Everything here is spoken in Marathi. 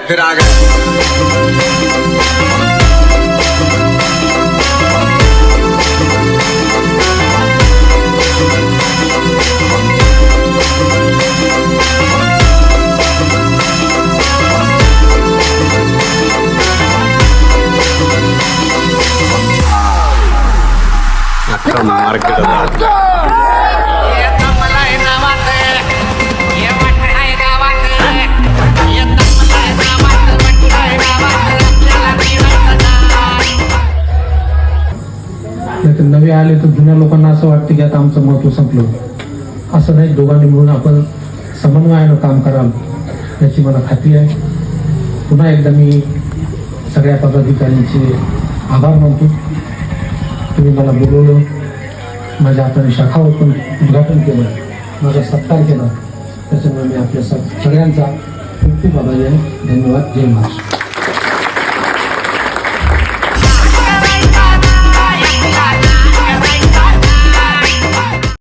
फिर आ गए मार्केट नवे आले तर जुन्या लोकांना असं वाटतं की आता आमचं महत्व संपलं. असं नाही, दोघांनी मिळून आपण समन्वयानं काम कराल याची मला खात्री आहे. पुन्हा एकदा मी सगळ्या पदाधिकाऱ्यांचे आभार मानतो. तुम्ही मला बोलवलं, माझ्या हाताने शाखा उद्घाटन केलं, माझा सत्कार केला, त्याच्यामुळे मी आपल्या सगळ्यांचा खूप खूप आभारी आहे. धन्यवाद. जय महाराष्ट्र.